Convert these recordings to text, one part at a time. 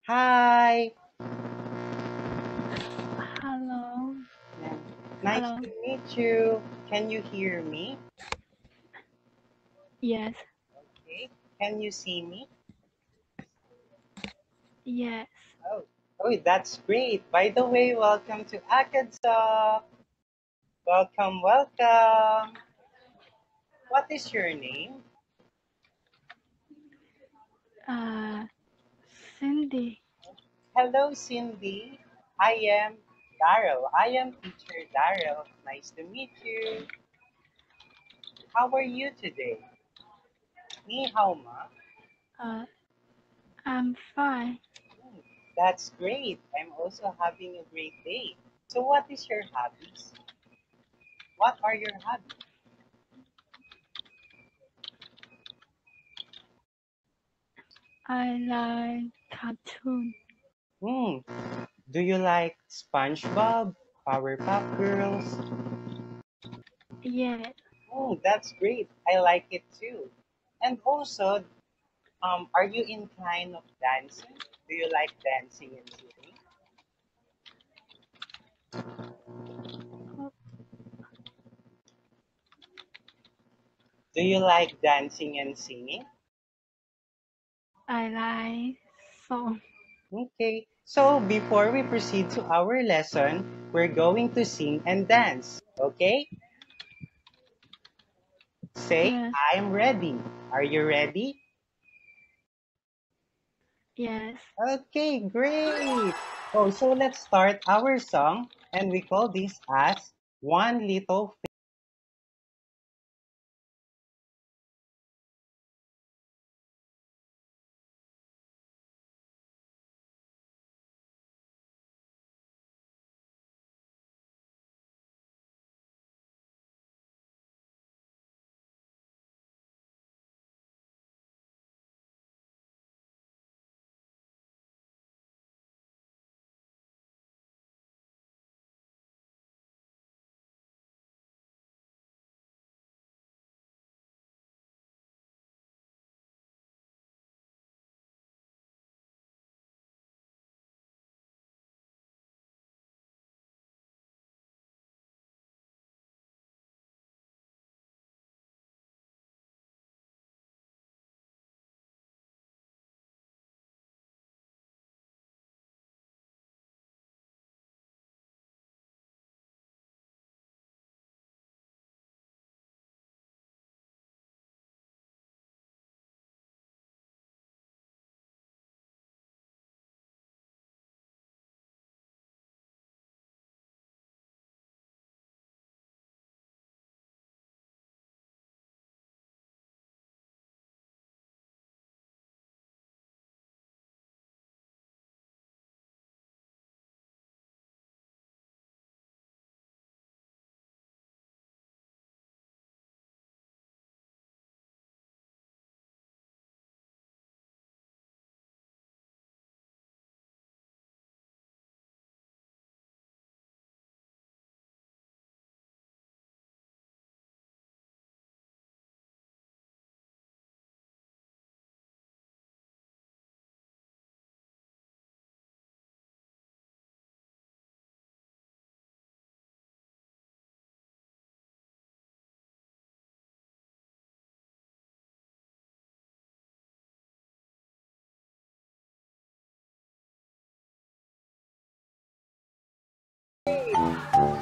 Hi. Hello. Yeah. Nice Hello. to meet you. Can you hear me? Yes. Okay. Can you see me? Yes. Oh, oh, that's great. By the way, welcome to Akadsa. Welcome, welcome. What is your name? Uh, Cindy. Hello, Cindy. I am Daryl. I am teacher Daryl. Nice to meet you. How are you today? Ni hao ma? Uh, I'm fine. Hmm, that's great. I'm also having a great day. So, what is your hobbies? What are your hobbies? I like cartoon. Hmm. Do you like SpongeBob, Powerpuff Girls? Yes. Oh, that's great. I like it too. And also, are you inclined of dancing? Do you like dancing and singing? Do you like dancing and singing? I like song. Okay. So before we proceed to our lesson, we're going to sing and dance. Okay? Say, Yes. I'm ready. Are you ready? Yes. Okay, great. Oh, so let's start our song, and we call this as One Little.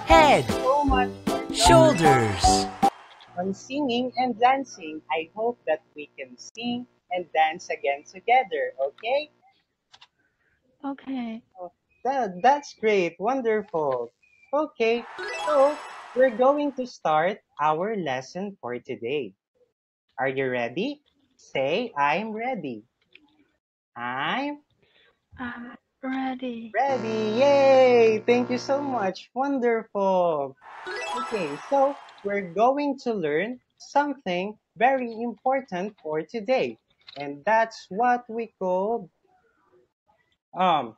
Head, So much for shoulders, on singing and dancing. I hope that we can sing and dance again together. Okay? Okay. Oh, that's great. Wonderful. Okay, so we're going to start our lesson for today. Are you ready? Say, I'm ready. I'm I'm ready. ready. Yay! Thank you so much. Wonderful. Okay, so we're going to learn something very important for today. And that's what we call um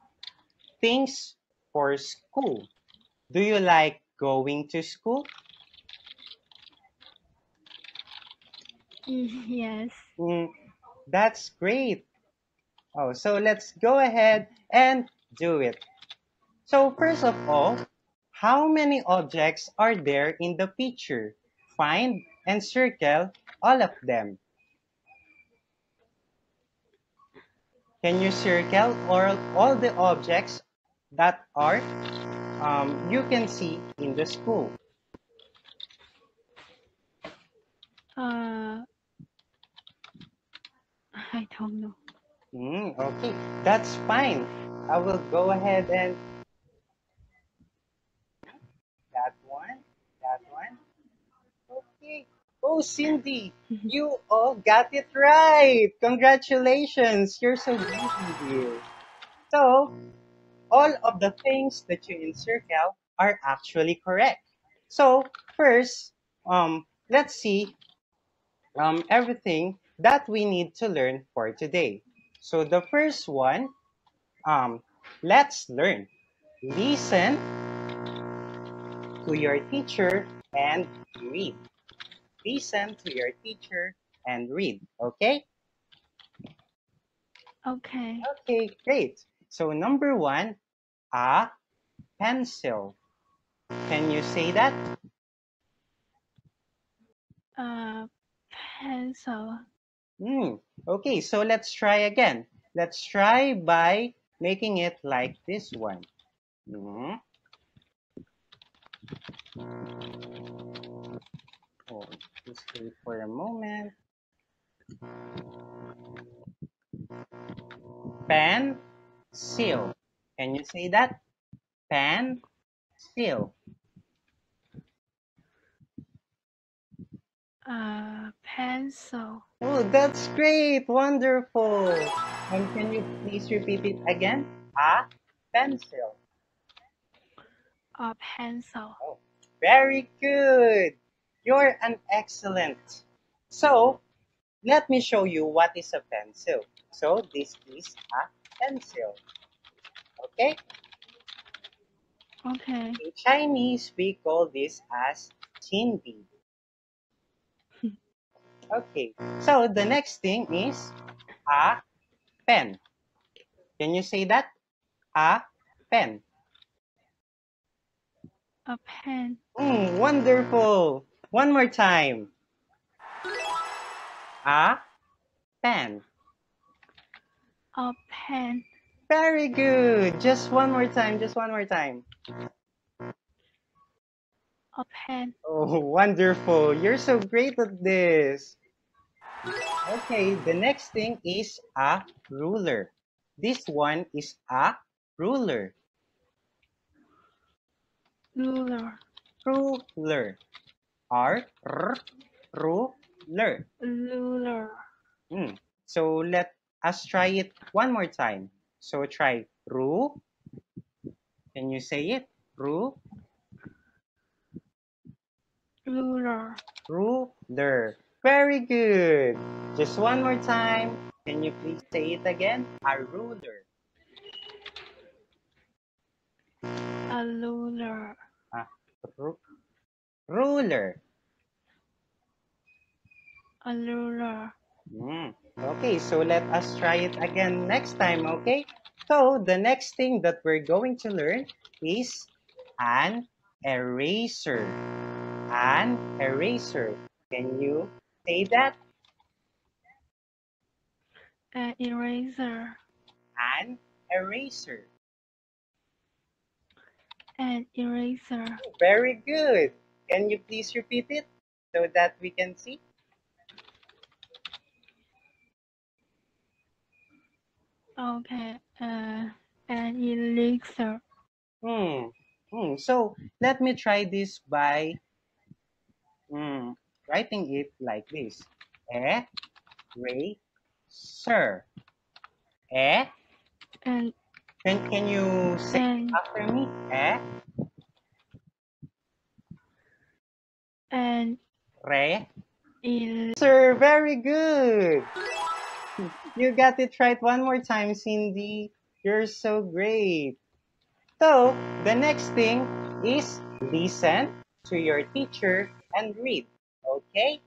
things for school. Do you like going to school? Yes. Mm, that's great. Oh, so let's go ahead and do it. So first of all, how many objects are there in the picture? Find and circle all of them. Can you circle all the objects that are you can see in the school? Uh, I don't know. Okay, that's fine. I will go ahead and that one, that one. Okay. Oh, Cindy, you all got it right. Congratulations. You're so good, dear. So, all of the things that you encircle are actually correct. So, first, let's see everything that we need to learn for today. So, the first one, um, let's learn. Listen to your teacher and read. Listen to your teacher and read. Okay? Okay. Okay, great. So number one, a pencil. Can you say that? Uh, Pencil. Okay, so let's try again. Let's try by making it like this one. Hmm. Oh, just wait for a moment. Pencil. Can you say that? Pencil. Pencil. Oh, that's great. Wonderful. Can you please repeat it again? A pencil. A pencil. Oh, very good. You're an excellent. So, let me show you what is a pencil. So, this is a pencil. Okay? Okay. In Chinese, we call this as qinbi. Okay. So, the next thing is a pen. Can you say that? A pen. A pen. Wonderful. One more time. A pen. A pen. Very good. Just one more time. Just one more time. A pen. Oh, wonderful. You're so great at this. Okay, the next thing is a ruler. This one is a ruler. Ruler. Ruler. R, r, ruler. Ruler. Hmm. So let us try it one more time. So try ru. Can you say it? Ru, Ruler. ruler. Very good. Just one more time. Can you please say it again? A ruler. A ruler. Ah, ru- ruler. A ruler. Okay, so let us try it again next time, okay? So the next thing that we're going to learn is an eraser. An eraser. Can you say that? An eraser. An eraser. An eraser. Very good. Can you please repeat it so that we can see? Okay. An elixir. Hmm. So let me try this by writing it like this. Eraser. Eh? And Can you say it and after me? Eh? and Re? el Sir, very good. You got it right one more time, Cindy. You're so great. So, the next thing is listen to your teacher and read. Okay?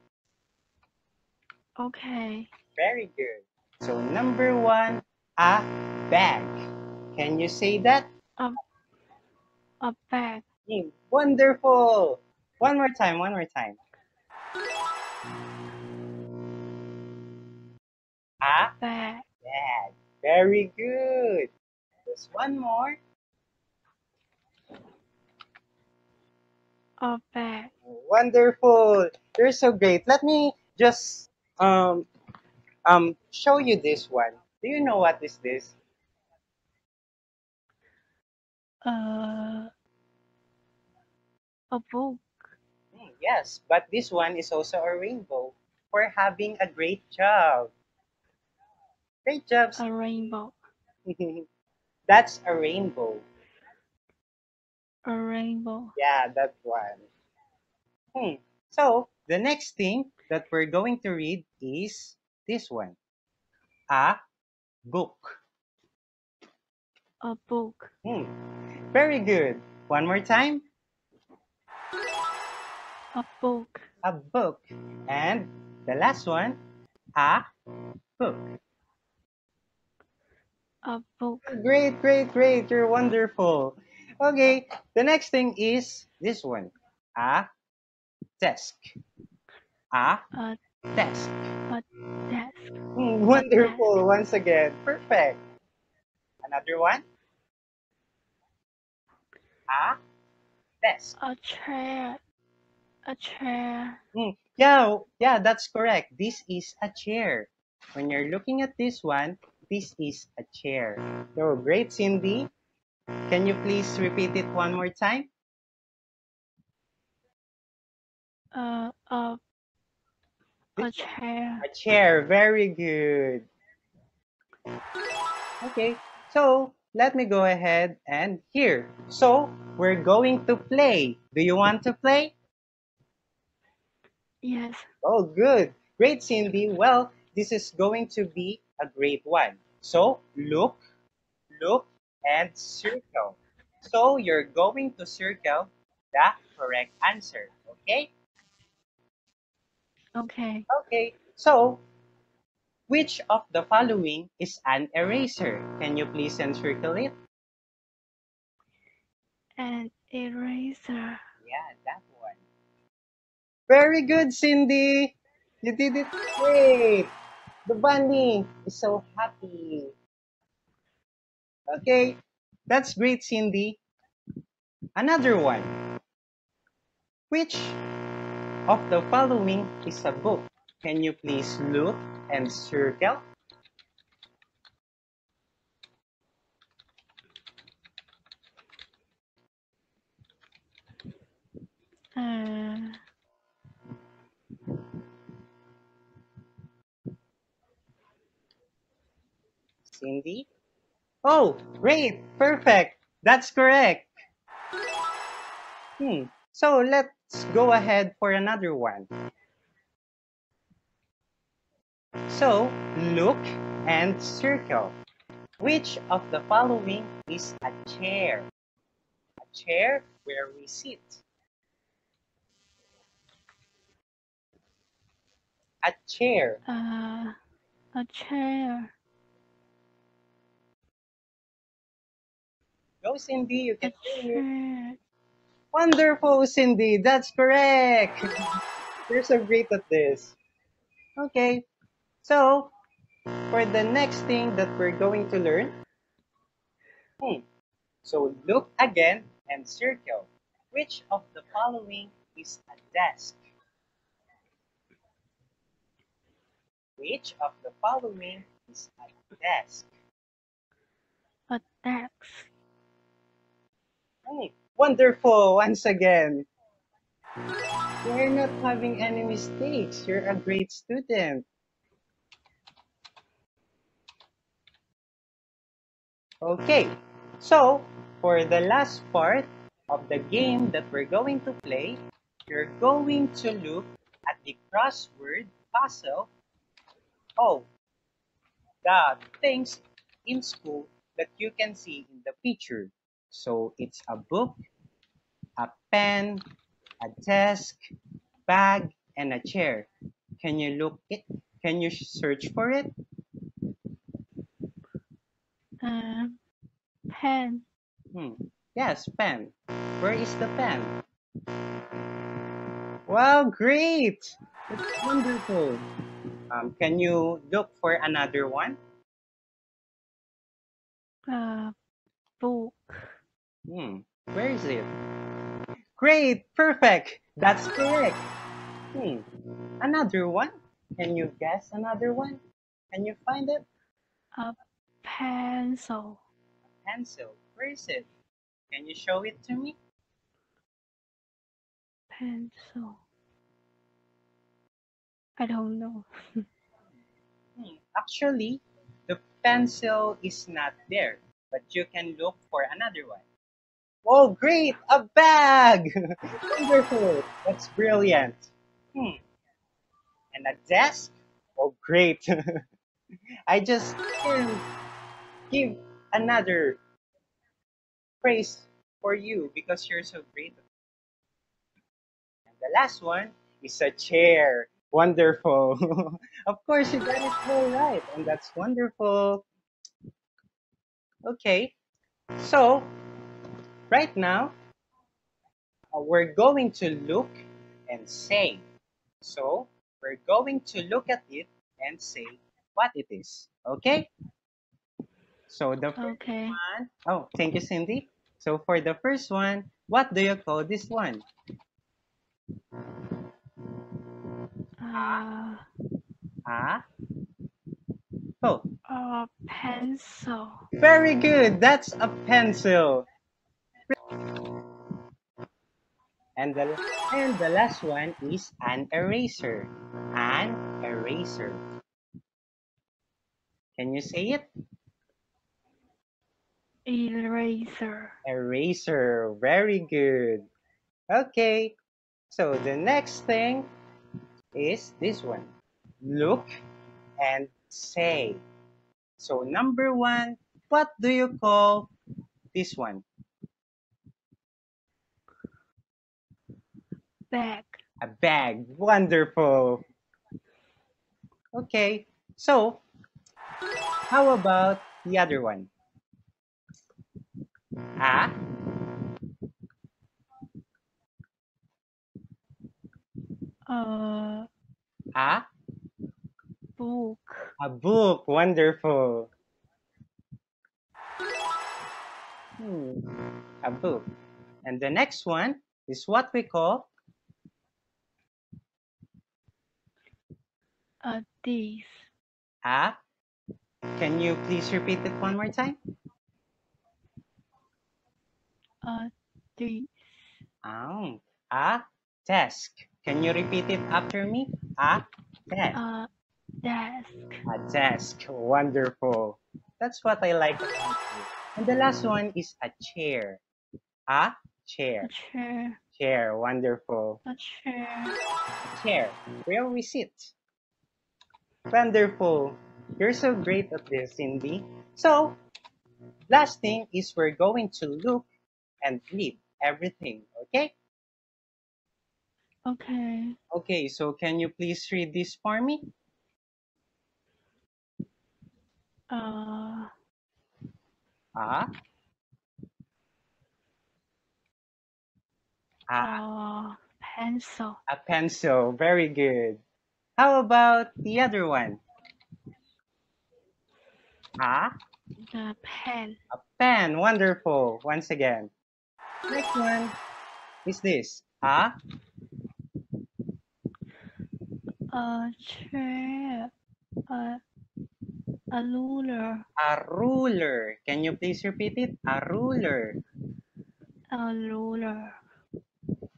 okay. Very good. So, number one, A bag. Can you say that? A bag. Wonderful. One more time, one more time. A Bag. bag. Very good. Just one more. A bag. Wonderful. You're so great. Let me just show you this one. Do you know what is this? Uh, a book. Yes, but this one is also a rainbow for having a great job. Great jobs. A rainbow. That's a rainbow. A rainbow. Yeah, that one. So the next thing that we're going to read is this one. A book. A book. Hmm. Very good. One more time. A book. A book. And the last one. A book. A book. Great, great, great. You're wonderful. Okay, the next thing is this one. A desk. A A desk. a desk. A desk. Wonderful. Once again. Perfect. Another one. A desk. A chair. A chair. Yeah, yeah, that's correct. This is a chair. When you're looking at this one, this is a chair. So great, Cindy. Can you please repeat it one more time? Uh, a This a one. chair. A chair. Very good. Okay, so let me go ahead and here. So we're going to play. Do you want to play? Yes. Oh, good. Great, Cindy. Well, this is going to be a great one. So look, look, and circle. So you're going to circle the correct answer. Okay? Okay. Okay. So which of the following is an eraser? Can you please encircle it? An eraser. Yeah, that one. Very good, Cindy. You did it great. The bunny is so happy. Okay, that's great, Cindy. Another one. Which of the following is a book? Can you please look and circle? Uh, Cindy? Oh, great. Perfect. That's correct. So let's go ahead for another one. So look and circle. Which of the following is a chair? A chair where we sit. A chair. uh, a chair. Go, Cindy. You A can do it. chair. Wonderful, Cindy. That's correct. You're so great at this. Okay. So, for the next thing that we're going to learn, hmm, so look again and circle. Which of the following is a desk? Which of the following is a desk? A desk. Wonderful once again. You're not having any mistakes. You're a great student. Okay, so for the last part of the game that we're going to play, you're going to look at the crossword puzzle. Oh, the things in school that you can see in the picture. So it's a book, a pen, a desk, bag, and a chair. Can you look it? Can you search for it? Pen. Yes, pen. Where is the pen? Wow, great! It's wonderful. Can you look for another one? Book. Where is it? Great, perfect. That's correct. Hmm, Another one? Can you guess another one? Can you find it? Pencil. Pencil. Where is it? Can you show it to me? Pencil. I don't know. Actually, the pencil is not there, but you can look for another one. Oh, great! A bag! Wonderful! That's brilliant. Hmm. And a desk? Oh, great! I just can give another praise for you because you're so great. And the last one is a chair. Wonderful. Of course, you got it all right, and that's wonderful. Okay, so right now we're going to look and say. So we're going to look at it and say what it is. Okay? So the first Okay. one, oh, thank you, Cindy. So for the first one, what do you call this one? Uh, Ah? Oh, Pencil. very good. That's a pencil. And the last one is an eraser. An eraser. Can you say it? Eraser. Eraser. Very good. Okay. So the next thing is this one. Look and say. So number one, what do you call this one? Bag. A bag. Wonderful. Okay. So how about the other one? A, Uh, a, Book. a book. Wonderful. A book. And the next one is what we call This. a. Can you please repeat it one more time? This. Oh, a desk. Can you repeat it after me? A desk. Desk. A desk. Wonderful. That's what I like about you. And the last one is a chair. A A chair. chair. Chair. Wonderful. A chair. Chair. Where we sit. Wonderful. You're so great at this, Cindy. So, last thing is we're going to look and read everything. Okay? Okay. Okay, so can you please read this for me? Uh, A, a, Pencil. a pencil. Very good. How about the other one? A, The pen. a pen. Wonderful. Once again. Next one is this. A chair. A, a ruler. A ruler. Can you please repeat it? A ruler. A ruler.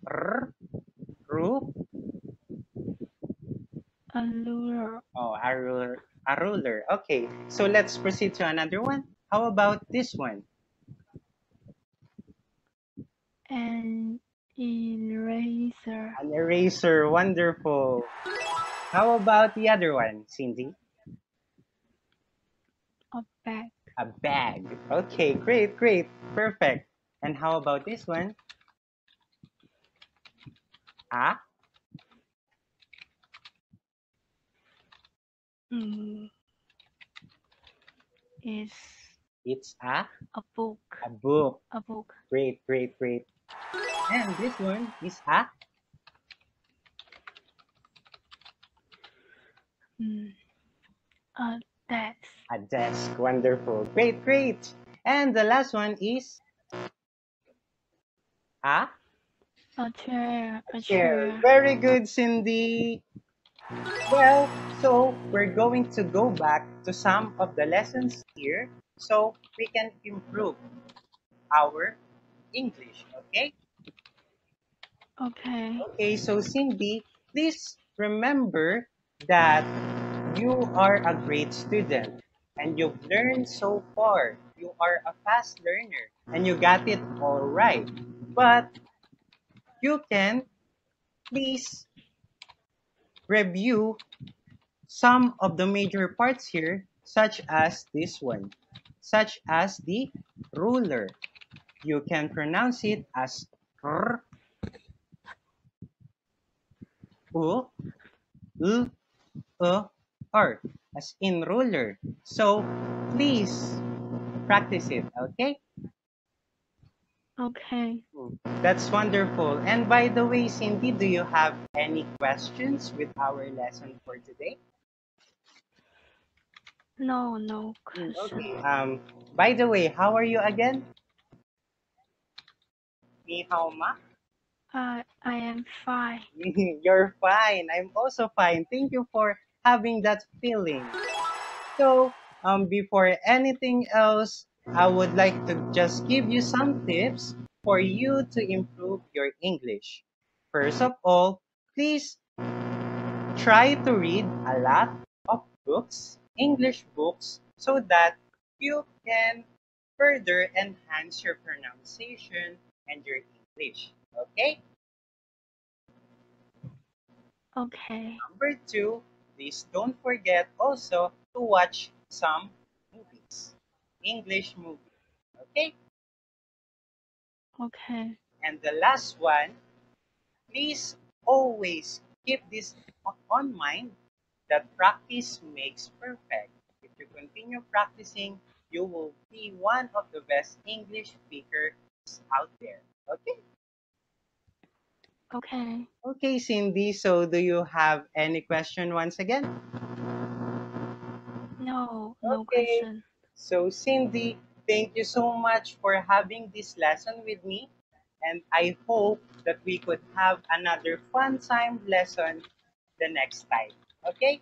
R, ru. A ruler. Oh, a ruler. A ruler. Okay, so let's proceed to another one. How about this one? An eraser. An eraser. Wonderful. How about the other one, Cindy? A bag. A bag. Okay, great, great. Perfect. And how about this one? A, Mm, is It's A book. a book. A book. Great, great, great. And this one is Mm, a desk. a desk. Wonderful. Great, great. And the last one is a A chair. A chair. chair. Very good, Cindy. Well, so we're going to go back to some of the lessons here so we can improve our English, okay? Okay. Okay, so Cindy, please remember that you are a great student and you've learned so far. You are a fast learner and you got it all right. But you can please review some of the major parts here, such as this one, such as the ruler. You can pronounce it as r, u, l, r, as in ruler. So please practice it, okay? Okay. That's wonderful. And by the way, Cindy, do you have any questions with our lesson for today? No, no question. Okay. By the way, how are you again? Ni hao ma? I am fine. You're fine. I'm also fine. Thank you for having that feeling. So, before anything else, I would like to just give you some tips for you to improve your English. First of all, please try to read a lot of books, English books, so that you can further enhance your pronunciation and your English. Okay? Okay. Number two, please don't forget also to watch some movies, English movies. Okay? Okay. And the last one, please always keep this on mind that practice makes perfect. If you continue practicing, you will be one of the best English speakers out there. Okay? Okay. Okay, Cindy. So, do you have any question once again? No, no Okay. question. So, Cindy, thank you so much for having this lesson with me. And I hope that we could have another fun time lesson the next time. Okay?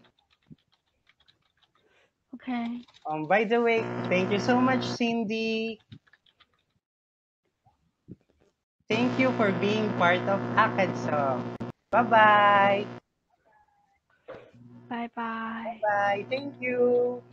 Okay. By the way, thank you so much, Cindy. Thank you for being part of Akad Bye-bye. Bye bye. Bye-bye. Thank you.